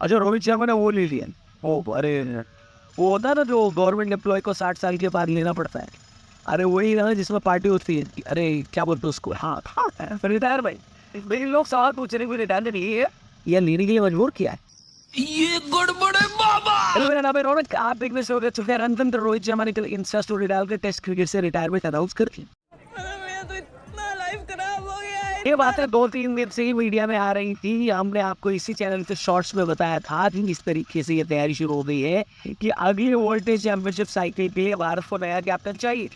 अच्छा रोहित शर्मा ने वो ले लिया। ओ अरे वो होता है ना जो गवर्नमेंट एम्प्लॉय को 60 साल के बाद लेना पड़ता है। अरे वही ना जिसमें पार्टी होती है अरे क्या बोलते हैं उसको। हाँ हाँ रिटायर भाई। मेरे लोग सवाल पूछ रहे रिटायर नहीं है या लेने के लिए मजबूर किया है। ये गड़बड़ है बाबा। हेलो मेरा नाम है रौनक, आप देखने से हो गए चुके रणतंत्र। रोहित शर्मा ने कल इंस्टा स्टोरी डाल के टेस्ट क्रिकेट से रिटायरमेंट अनाउंस कर दी। मेरा तो इतना लाइफ खराब हो गया है। ये बातें 2-3 दिन से ही मीडिया में आ रही थी। हमने आपको इसी चैनल पे शॉर्ट्स में बताया था कि इस तरीके से ये तैयारी शुरू हो गई है कि अगले वोल्टेज चैंपियनशिप साइकिल के लिए भारत को नया कैप्टन चाहिए।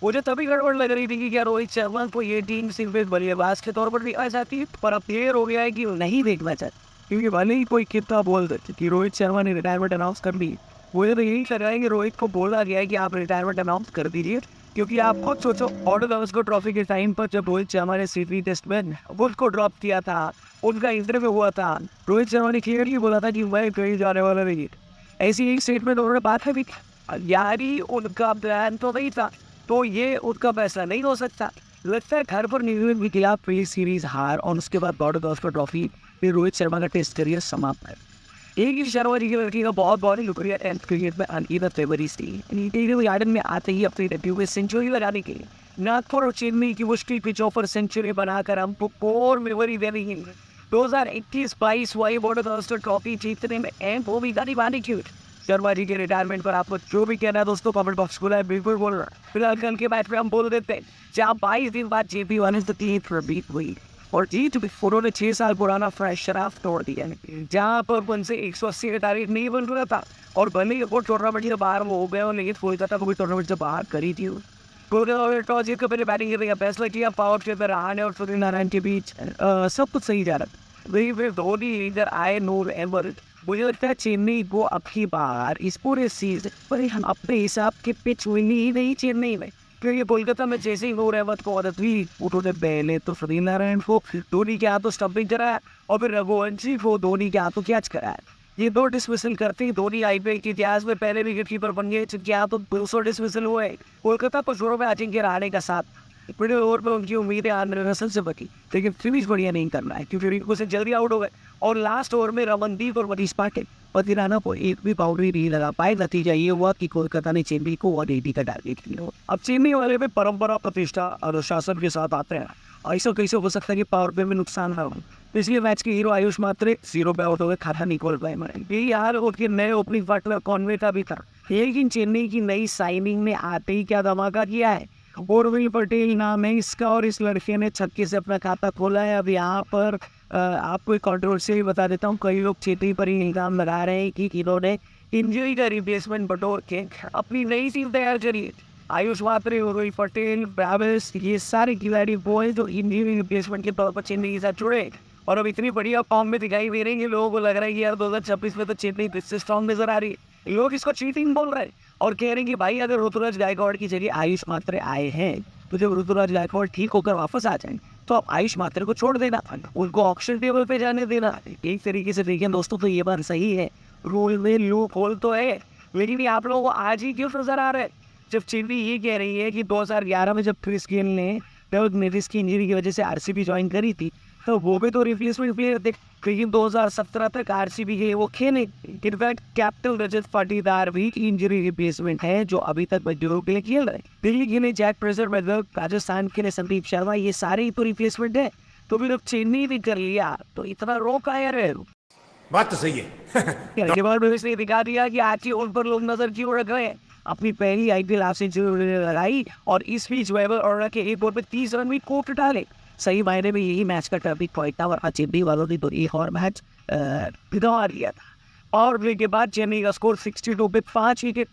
मुझे तभी गड़बड़ लग रही थी कि क्या रोहित शर्मा को ये टीम सिर्फ एक बल्लेबाज के तौर पर देखना चाहती है, पर अब क्लियर हो गया है कि नहीं देखना चाहती। क्योंकि भले ही कोई कितना बोल दे कि रोहित शर्मा ने रिटायरमेंट अनाउंस कर दी, मुझे तो यही लग रहा है कि रोहित को बोला गया है कि आप रिटायरमेंट अनाउंस कर दीजिए। क्योंकि आप खुद सोचो ऑर्डर को ट्रॉफी के टाइम पर जब रोहित शर्मा ने सीधी टेस्ट में बुल को ड्रॉप किया था, उनका इंटरव्यू हुआ था, रोहित शर्मा ने क्लियरली बोला था कि मैं कहीं जाने वाला नहीं। ऐसी एक स्टेटमेंट उन्होंने बात है भी यारी उनका प्लान तो नहीं था, तो ये उनका फैसला नहीं हो सकता। लगता है घर पर न्यूजीलैंड के खिलाफ प्री सीरीज हार और उसके बाद बॉर्डर को ट्रॉफी, फिर रोहित शर्मा का टेस्ट करियर समाप्त है। एक ही शर्मा जी की लड़की का बहुत बॉलिंग लुकरिया टेस्ट क्रिकेट में अनइवन फेवरेट थी। गार्डन में आते ही अपनी डेब्यू में सेंचुरी लगाने के लिए नागपुर और चेन्नई की मुश्किल पिचों पर सेंचुरी बनाकर हमको और मेमोरी देने के लिए 2021-22 वाई बॉर्डर ट्रॉफी जीतने में अहम भूमिका निभाने की शर्मा जी के रिटायरमेंट पर आपको जो भी कहना है दोस्तों कमेंट बॉक्स खुला है, बिल्कुल बोल रहा है। फिलहाल कल के मैच में हम बोल देते हैं जहाँ 22 दिन बाद JP one is the team for beat हुई और जीत उन्होंने 6 साल पुराना शराब तोड़ दिया। जहाँ पर उनसे 180 का टारगेट नहीं बन रहा था और भले ही वो टूर्नामेंट से बाहर हो गए और लेकिन कोलकाता को भी टूर्नामेंट से बाहर करी थी। कोलकाता टॉस जीत कर पहले बैटिंग करने का फैसला किया। पावर प्ले पर रहाणे और सूर्य नारायण के बीच सब कुछ सही जा रहा था। वही फिर धोनी इधर आए नूर एमर। मुझे लगता है चेन्नई को अब की बार इस पूरे सीजन पर हम अपने हिसाब के पिच विनी ही नहीं चेन्नई में, क्योंकि कोलकाता में जैसे ही नूर अहमद को आदत हुई उन्होंने पहले तो सूर्य नारायण को धोनी के हाथों स्टंपिंग कराया और फिर रघुवंशी को धोनी के हाथों कैच कराया। ये 2 डिसमिसल करते ही धोनी आईपीएल के इतिहास में पहले विकेट कीपर बन गए जिनके हाथों 200 डिसमिसल हुए। कोलकाता को शुरू में अजिंक्य रहाणे का साथ मिडिल ओवर पर उनकी उम्मीदें आंध्र रसल से बची, लेकिन फिनिश बढ़िया नहीं करना है क्योंकि रिंकू से जल्दी आउट हो गए और लास्ट ओवर में रमनदीप और मनीष पाटिल पतिराना को एक भी बाउंड्री नहीं लगा पाए। नतीजा ये हुआ कि कोलकाता ने चेन्नई को 180 का टारगेट किया। अब चेन्नई वाले में परंपरा प्रतिष्ठा अनुशासन के साथ आते हैं। ऐसा कैसे हो सकता है कि पावर प्ले में नुकसान ना हो। पिछले मैच के हीरो आयुष मात्रे 0 पे आउट हो गए, खाता नहीं खोल पाए। यही हाल उनके नए ओपनिंग पार्टनर कॉन्वे का भी था, लेकिन चेन्नई की नई साइनिंग ने आते ही क्या धमाका किया है। उर्विल पटेल नाम है इसका और इस लड़के ने छक्के से अपना खाता खोला है। अब यहाँ पर आपको एक कंट्रोवर्सी भी बता देता हूँ। कई लोग चेन्नई पर ही इल्जाम लगा रहे हैं कि इन्होंने इंजरी का रिप्लेसमेंट बटोर के अपनी नई टीम तैयार करी है। आयुष मात्रे, उर्विल पटेल, ब्राविस, ये सारे खिलाड़ी वो हैं जो इंजरी रिप्लेसमेंट के तौर पर चेन्नई के साथ जुड़े और अब इतनी बढ़िया फॉर्म में दिखाई दे रही है। लोगों को लग रहा है कि यार 2026 में तो चेन्नई इससे स्ट्रॉन्ग नजर आ रही है। लोग इसको चीटिंग बोल रहे हैं और कह रहे हैं कि भाई अगर ऋतुराज गायकवाड़ की जगह आयुष मात्रे आए हैं तो जब ऋतुराज गायकवाड़ ठीक होकर वापस आ जाए तो आप आयुष मात्रे को छोड़ देना, उनको ऑक्शन टेबल पे जाने देना। एक तरीके से देखिए दोस्तों तो ये बात सही है, रूल में लूप होल तो है, लेकिन आप लोगों को आज ही क्यों नजर आ रहा है जब चेन्नई ये कह रही है कि 2011 में जब क्रिस गेल ने डेविड मेरिस की इंजरी की वजह से आरसीबी ज्वाइन करी थी तो वो भी तो रिप्लेसमेंट प्लेयर थे, लेकिन 2017 तक आरसीबी के वो खेले। इनफैक्ट कैप्टन रजत पाटीदार भी इंजरी रिप्लेसमेंट है जो अभी तक मजदूरों के लिए खेल रहे हैं। दिल्ली के लिए जैक प्रेजर मतलब राजस्थान के लिए संदीप शर्मा, ये सारे ही तो रिप्लेसमेंट है। तो फिर अब चेन्नई ने कर लिया तो इतना रोक आया रहे। बात तो सही है। के बाद इसने दिखा दिया कि आज ही उन पर लोग नजर क्यों रख रहे हैं। अपनी पहली आईपीएल आपसे लगाई और इस बीच वेबर और के एक ओवर में 30 रन भी कोर्ट डाले। सही मायने में यही मैच का टर्निंग पॉइंट था और चेन्नई वालों ने तो एक और मैच भिजवा दिया था। और प्ले के बाद चेन्नई का स्कोर 62 पे 5 विकेट,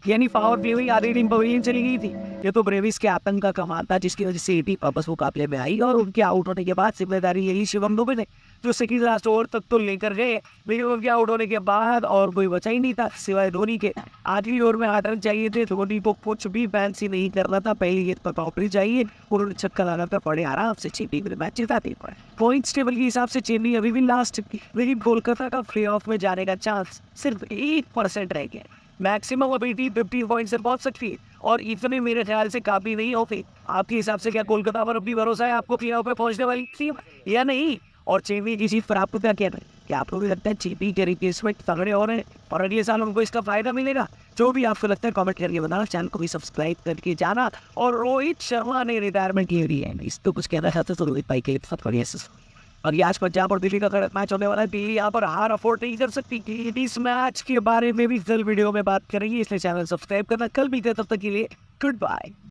यानी पावर प्ले हुई आधी टीम पवेलियन चली गई थी। ये तो ब्रेविस के आतंक का कमाल था जिसकी वजह से 80 वापस मुकाबले में आई और उनके आउट होने के बाद जिम्मेदारी यही शिवम दुबे ने जो सेकंड लास्ट ओवर तक तो लेकर गए, लेकिन उनके आउट होने के बाद और कोई बचा ही नहीं था सिवाय धोनी के। आखिरी ओवर में 8 रन चाहिए थे, धोनी को कुछ भी फैंसी नहीं करना था, पहली गेंद पर बाउंड्री चाहिए, उन्होंने छक्का लगाकर पड़े आराम से चेन्नई में मैच जिताते पड़े। पॉइंट्स टेबल के हिसाब से चेन्नई अभी भी लास्ट, लेकिन कोलकाता का प्ले ऑफ में जाने का चांस सिर्फ 1% रह गया। मैक्सिमम अबिलिटी 50 पॉइंट से पहुंच सकती है और इतने मेरे ख्याल से काफी नहीं होती। आपके हिसाब से क्या कोलकाता पर अभी भरोसा है आपको प्ले ऑफ में पहुंचने वाली थी या नहीं? और चेन्नई की जीत पर आपको क्या कहना है? कि आपको भी लगता है चीपी के रिप्लेसमेंट तगड़े हो रहे हैं और अगले साल हमको इसका फायदा मिलेगा? जो भी आपको लगता है कमेंट करके बताना, चैनल को भी सब्सक्राइब करके जाना। और रोहित शर्मा ने रिटायरमेंट की हुई है, इसको कुछ कहना चाहते तो रोहित भाई के साथ बढ़िया से। और ये आज पंजाब और दिल्ली का कड़क मैच होने वाला है। दिल्ली यहाँ पर हार अफोर्ड नहीं कर सकती। इस मैच के बारे में भी कल वीडियो में बात करेंगे, इसलिए चैनल सब्सक्राइब करना। कल भी तब तक के लिए गुड बाय।